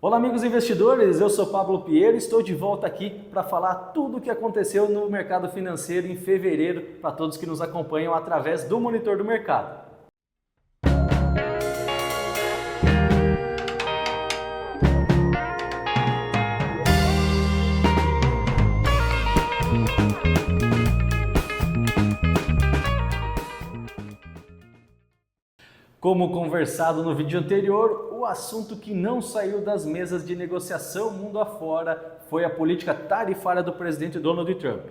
Olá, amigos investidores, eu sou Pablo Piero e estou de volta aqui para falar tudo o que aconteceu no mercado financeiro em fevereiro para todos que nos acompanham através do Monitor do Mercado. Como conversado no vídeo anterior, o assunto que não saiu das mesas de negociação mundo afora foi a política tarifária do presidente Donald Trump,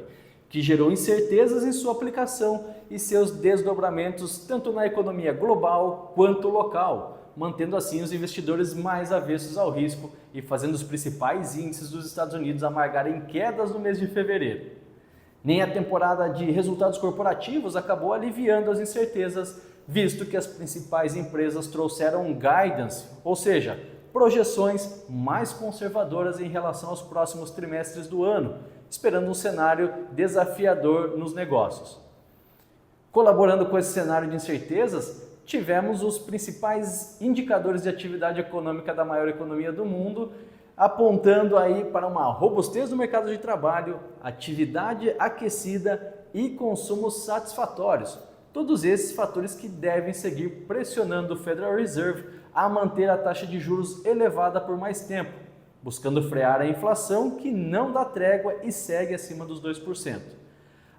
que gerou incertezas em sua aplicação e seus desdobramentos tanto na economia global quanto local, mantendo assim os investidores mais avessos ao risco e fazendo os principais índices dos Estados Unidos amargarem quedas no mês de fevereiro. Nem a temporada de resultados corporativos acabou aliviando as incertezas, visto que as principais empresas trouxeram guidance, ou seja, projeções mais conservadoras em relação aos próximos trimestres do ano, esperando um cenário desafiador nos negócios. Colaborando com esse cenário de incertezas, tivemos os principais indicadores de atividade econômica da maior economia do mundo, apontando aí para uma robustez no mercado de trabalho, atividade aquecida e consumos satisfatórios. Todos esses fatores que devem seguir pressionando o Federal Reserve a manter a taxa de juros elevada por mais tempo, buscando frear a inflação que não dá trégua e segue acima dos 2%.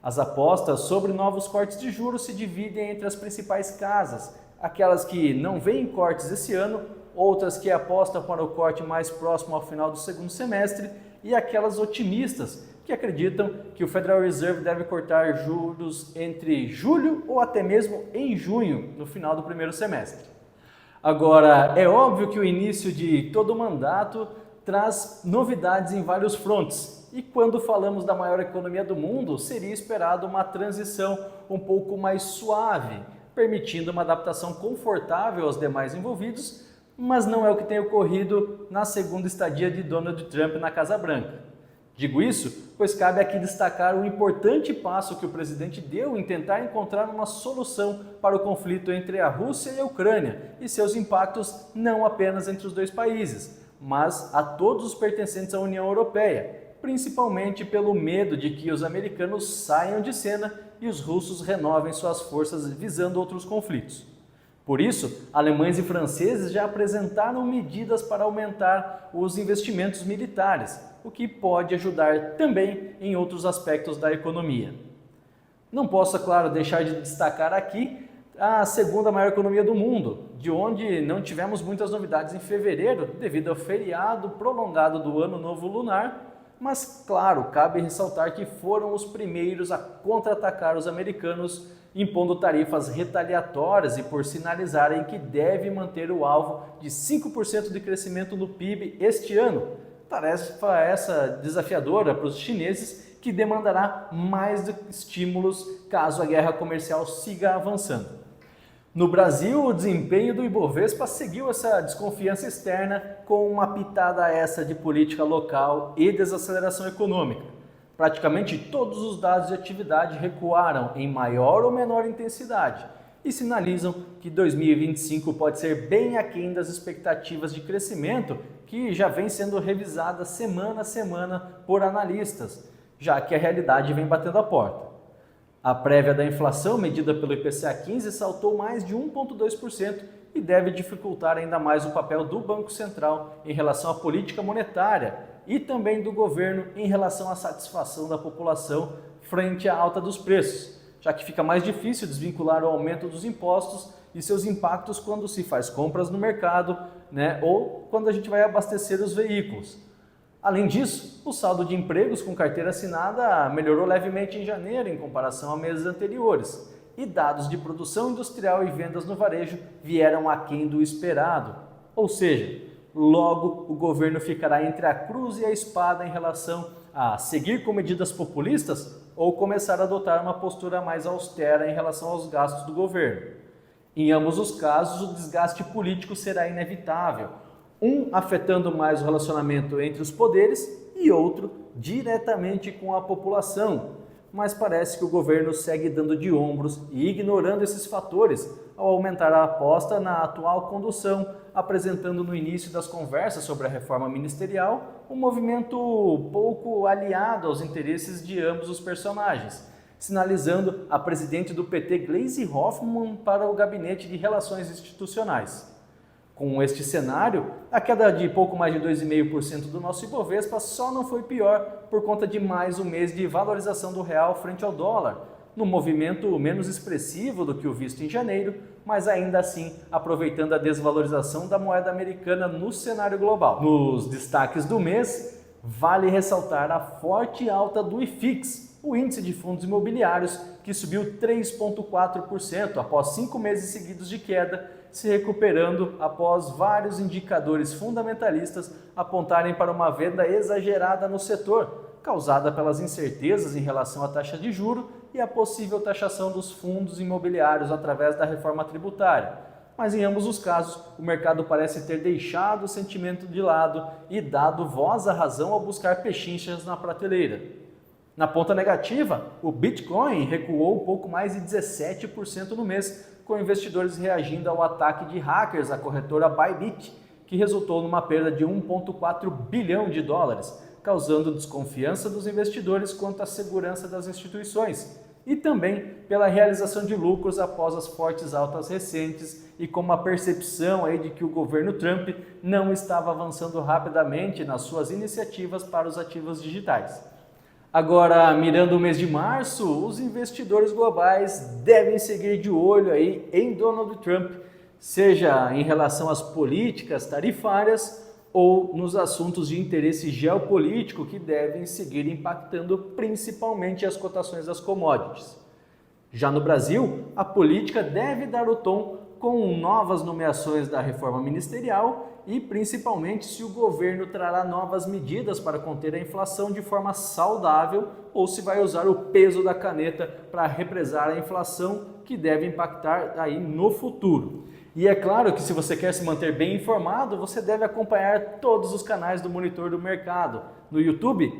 As apostas sobre novos cortes de juros se dividem entre as principais casas, aquelas que não veem cortes esse ano, outras que apostam para o corte mais próximo ao final do segundo semestre e aquelas otimistas que acreditam que o Federal Reserve deve cortar juros entre julho ou até mesmo em junho, no final do primeiro semestre. Agora, é óbvio que o início de todo o mandato traz novidades em vários frontes, e quando falamos da maior economia do mundo, seria esperado uma transição um pouco mais suave, permitindo uma adaptação confortável aos demais envolvidos, mas não é o que tem ocorrido na segunda estadia de Donald Trump na Casa Branca. Digo isso, pois cabe aqui destacar o importante passo que o presidente deu em tentar encontrar uma solução para o conflito entre a Rússia e a Ucrânia e seus impactos não apenas entre os dois países, mas a todos os pertencentes à União Europeia, principalmente pelo medo de que os americanos saiam de cena e os russos renovem suas forças visando outros conflitos. Por isso, alemães e franceses já apresentaram medidas para aumentar os investimentos militares, o que pode ajudar também em outros aspectos da economia. Não posso, é claro, deixar de destacar aqui a segunda maior economia do mundo, de onde não tivemos muitas novidades em fevereiro devido ao feriado prolongado do Ano Novo Lunar, mas, claro, cabe ressaltar que foram os primeiros a contra-atacar os americanos, impondo tarifas retaliatórias e por sinalizarem que deve manter o alvo de 5% de crescimento no PIB este ano. Tarefa essa desafiadora para os chineses, que demandará mais estímulos caso a guerra comercial siga avançando. No Brasil, o desempenho do Ibovespa seguiu essa desconfiança externa com uma pitada essa de política local e desaceleração econômica. Praticamente todos os dados de atividade recuaram em maior ou menor intensidade e sinalizam que 2025 pode ser bem aquém das expectativas de crescimento que já vem sendo revisada semana a semana por analistas, já que a realidade vem batendo a porta. A prévia da inflação, medida pelo IPCA 15, saltou mais de 1,2% e deve dificultar ainda mais o papel do Banco Central em relação à política monetária e também do governo em relação à satisfação da população frente à alta dos preços, já que fica mais difícil desvincular o aumento dos impostos e seus impactos quando se faz compras no mercado, ou quando a gente vai abastecer os veículos. Além disso, o saldo de empregos com carteira assinada melhorou levemente em janeiro em comparação a meses anteriores, e dados de produção industrial e vendas no varejo vieram aquém do esperado. Ou seja, logo o governo ficará entre a cruz e a espada em relação a seguir com medidas populistas ou começar a adotar uma postura mais austera em relação aos gastos do governo. Em ambos os casos, o desgaste político será inevitável, um afetando mais o relacionamento entre os poderes e outro diretamente com a população. Mas parece que o governo segue dando de ombros e ignorando esses fatores, ao aumentar a aposta na atual condução, apresentando no início das conversas sobre a reforma ministerial um movimento pouco aliado aos interesses de ambos os personagens, sinalizando a presidente do PT, Gleisi Hoffmann, para o Gabinete de Relações Institucionais. Com este cenário, a queda de pouco mais de 2,5% do nosso Ibovespa só não foi pior por conta de mais um mês de valorização do real frente ao dólar, num movimento menos expressivo do que o visto em janeiro, mas ainda assim aproveitando a desvalorização da moeda americana no cenário global. Nos destaques do mês, vale ressaltar a forte alta do IFIX, o índice de fundos imobiliários, que subiu 3,4% após 5 meses seguidos de queda, se recuperando após vários indicadores fundamentalistas apontarem para uma venda exagerada no setor, causada pelas incertezas em relação à taxa de juros e a possível taxação dos fundos imobiliários através da reforma tributária. Mas em ambos os casos, o mercado parece ter deixado o sentimento de lado e dado voz à razão ao buscar pechinchas na prateleira. Na ponta negativa, o Bitcoin recuou um pouco mais de 17% no mês, com investidores reagindo ao ataque de hackers à corretora Bybit, que resultou numa perda de 1,4 bilhão de dólares, causando desconfiança dos investidores quanto à segurança das instituições, e também pela realização de lucros após as fortes altas recentes e com uma percepção aí de que o governo Trump não estava avançando rapidamente nas suas iniciativas para os ativos digitais. Agora, mirando o mês de março, os investidores globais devem seguir de olho aí em Donald Trump, seja em relação às políticas tarifárias ou nos assuntos de interesse geopolítico que devem seguir impactando principalmente as cotações das commodities. Já no Brasil, a política deve dar o tom com novas nomeações da reforma ministerial e principalmente se o governo trará novas medidas para conter a inflação de forma saudável ou se vai usar o peso da caneta para represar a inflação que deve impactar aí no futuro. E é claro que se você quer se manter bem informado, você deve acompanhar todos os canais do Monitor do Mercado. No YouTube,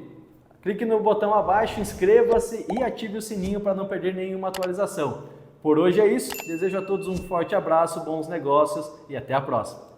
clique no botão abaixo, inscreva-se e ative o sininho para não perder nenhuma atualização. Por hoje é isso, desejo a todos um forte abraço, bons negócios e até a próxima.